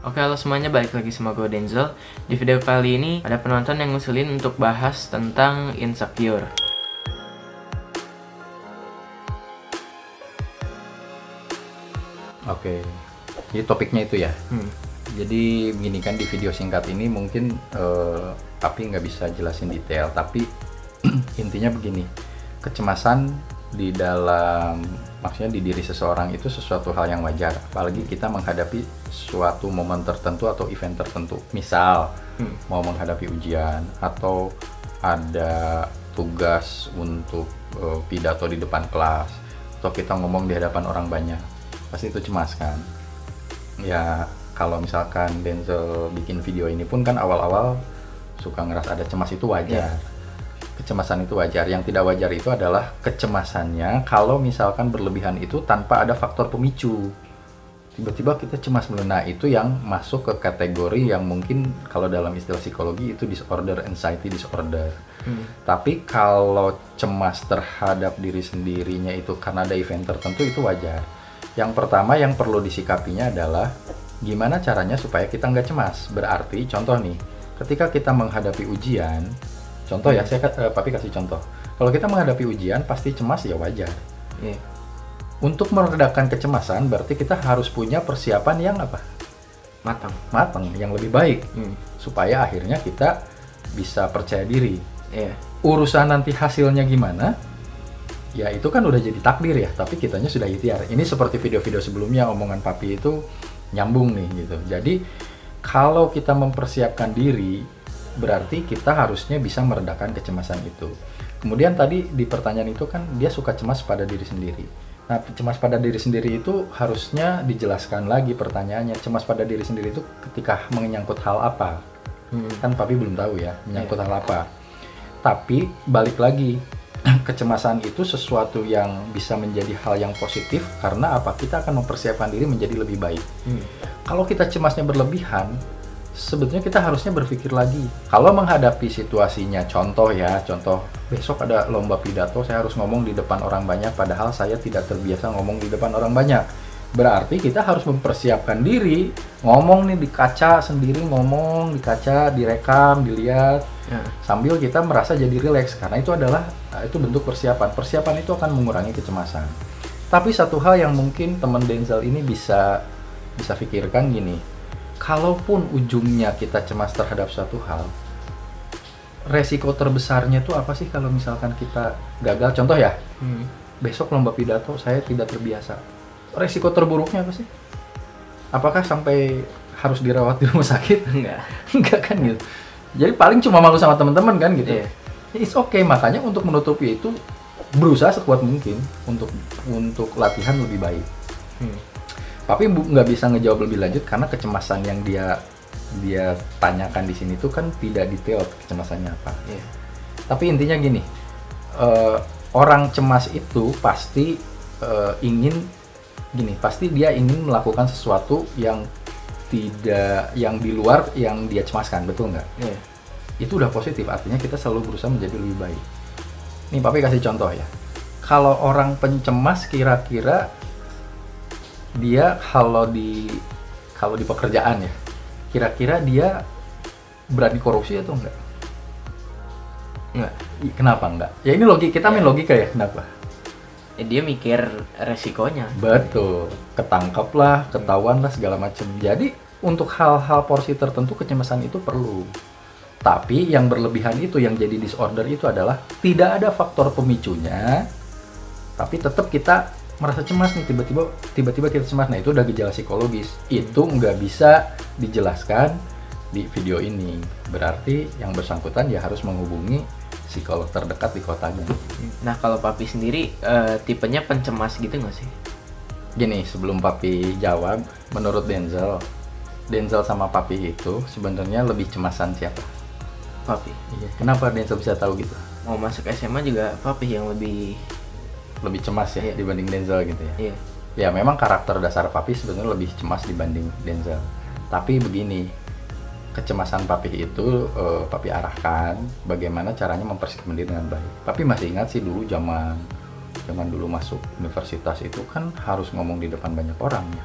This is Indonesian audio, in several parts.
Oke, halo semuanya, balik lagi sama gue Denzel. Di video kali ini ada penonton yang ngusulin untuk bahas tentang insecure. Oke, jadi topiknya itu ya. Jadi begini kan, di video singkat ini mungkin Papi nggak bisa jelasin detail, tapi intinya begini, kecemasan di dalam, maksudnya di diri seseorang itu sesuatu hal yang wajar, apalagi kita menghadapi suatu momen tertentu atau event tertentu. Misal mau menghadapi ujian atau ada tugas untuk pidato di depan kelas, atau kita ngomong di hadapan orang banyak, pasti itu cemas kan. Ya kalau misalkan Denzel bikin video ini pun kan awal-awal suka ngerasa ada cemas, itu wajar. Kecemasan itu wajar. Yang tidak wajar itu adalah kecemasannya kalau misalkan berlebihan itu tanpa ada faktor pemicu. Tiba-tiba kita cemas melena, itu yang masuk ke kategori yang mungkin kalau dalam istilah psikologi itu disorder, anxiety disorder. Tapi kalau cemas terhadap diri sendirinya itu karena ada event tertentu, itu wajar. Yang pertama yang perlu disikapinya adalah gimana caranya supaya kita nggak cemas. Berarti contoh nih, ketika kita menghadapi ujian, contoh ya, Papi kasih contoh. Kalau kita menghadapi ujian pasti cemas, ya wajar. Untuk meredakan kecemasan berarti kita harus punya persiapan yang apa? Matang, yang lebih baik, supaya akhirnya kita bisa percaya diri. Urusan nanti hasilnya gimana, ya itu kan udah jadi takdir ya, tapi kitanya sudah ikhtiar. Ini seperti video-video sebelumnya, omongan Papi itu nyambung nih gitu. Jadi kalau kita mempersiapkan diri, berarti kita harusnya bisa meredakan kecemasan itu. Kemudian tadi di pertanyaan itu kan dia suka cemas pada diri sendiri. Nah, cemas pada diri sendiri itu harusnya dijelaskan lagi pertanyaannya. Cemas pada diri sendiri itu ketika menyangkut hal apa? Kan Papi belum tahu ya, menyangkut hal apa. Tapi balik lagi, kecemasan itu sesuatu yang bisa menjadi hal yang positif karena apa? Kita akan mempersiapkan diri menjadi lebih baik. Kalau kita cemasnya berlebihan, sebetulnya kita harusnya berpikir lagi. Kalau menghadapi situasinya, contoh besok ada lomba pidato, saya harus ngomong di depan orang banyak, padahal saya tidak terbiasa ngomong di depan orang banyak. Berarti kita harus mempersiapkan diri, ngomong nih di kaca sendiri, ngomong di kaca, direkam, dilihat, sambil kita merasa jadi rileks, karena itu bentuk persiapan. Persiapan itu akan mengurangi kecemasan. Tapi satu hal yang mungkin teman Denzel ini bisa pikirkan gini, kalaupun ujungnya kita cemas terhadap suatu hal, resiko terbesarnya itu apa sih kalau misalkan kita gagal? Contoh ya, besok lomba pidato saya tidak terbiasa. Resiko terburuknya apa sih? Apakah sampai harus dirawat di rumah sakit? Enggak kan gitu. Jadi paling cuma malu sama teman-teman kan gitu. It's okay, makanya untuk menutupi itu berusaha sekuat mungkin untuk latihan lebih baik. Tapi nggak bisa ngejawab lebih lanjut karena kecemasan yang dia tanyakan di sini tuh kan tidak detail kecemasannya apa. Tapi intinya gini, orang cemas itu pasti pasti dia ingin melakukan sesuatu yang di luar yang dia cemaskan, betul nggak? Itu udah positif, artinya kita selalu berusaha menjadi lebih baik. Nih Papi kasih contoh ya. Kalau orang pencemas, kira-kira dia kalau di pekerjaan ya, kira-kira dia berani korupsi atau enggak? Enggak. Kenapa enggak? Ya ini kita main logika ya, kenapa? Dia mikir resikonya. Betul, ketangkep lah, ketahuan lah, segala macam. Jadi untuk hal-hal porsi tertentu kecemasan itu perlu. Tapi yang berlebihan itu, yang jadi disorder itu adalah tidak ada faktor pemicunya, tapi tetap kita merasa cemas nih, tiba-tiba kita cemas. Nah itu udah gejala psikologis. Itu nggak bisa dijelaskan di video ini. Berarti yang bersangkutan ya harus menghubungi psikolog terdekat di kotanya. Nah kalau Papi sendiri tipenya pencemas gitu nggak sih? Gini, sebelum Papi jawab, menurut Denzel sama Papi itu sebenarnya lebih cemasan siapa? Papi. Kenapa Denzel bisa tahu gitu? Mau masuk SMA juga Papi yang lebih cemas ya dibanding Denzel gitu ya. Ya memang karakter dasar Papi sebenarnya lebih cemas dibanding Denzel. Tapi begini, kecemasan Papi itu Papi arahkan bagaimana caranya mempersiapkan diri dengan baik. Papi masih ingat sih dulu zaman dulu masuk universitas itu kan harus ngomong di depan banyak orang ya.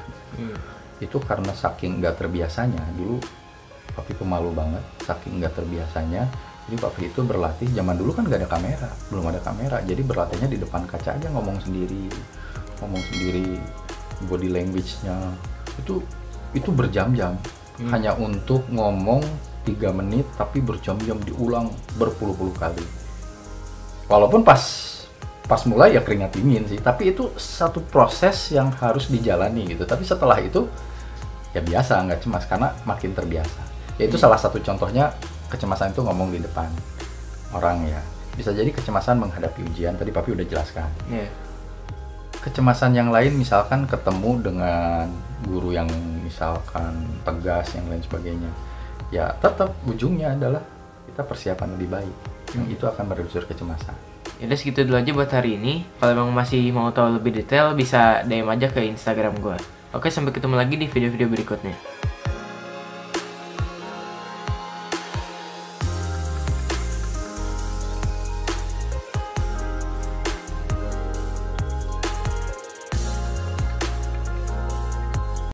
itu karena saking nggak terbiasanya. Dulu papi pemalu banget, saking nggak terbiasanya. Jadi papi itu berlatih, zaman dulu kan nggak ada kamera, belum ada kamera, jadi berlatihnya di depan kaca aja, ngomong sendiri, body language-nya itu berjam-jam, hanya untuk ngomong 3 menit tapi berjam-jam diulang berpuluh-puluh kali. Walaupun pas mulai ya keringat dingin sih, tapi itu satu proses yang harus dijalani gitu. Tapi setelah itu ya biasa, nggak cemas karena makin terbiasa. Yaitu salah satu contohnya, kecemasan itu ngomong di depan orang ya. Bisa jadi kecemasan menghadapi ujian, tadi papi udah jelaskan. Kecemasan yang lain misalkan ketemu dengan guru yang misalkan tegas, yang lain sebagainya. Ya tetap ujungnya adalah kita persiapan lebih baik. Yang itu akan mereduksi kecemasan. Yaudah segitu dulu aja buat hari ini. Kalau emang masih mau tahu lebih detail bisa DM aja ke Instagram gue. Oke, sampai ketemu lagi di video-video berikutnya.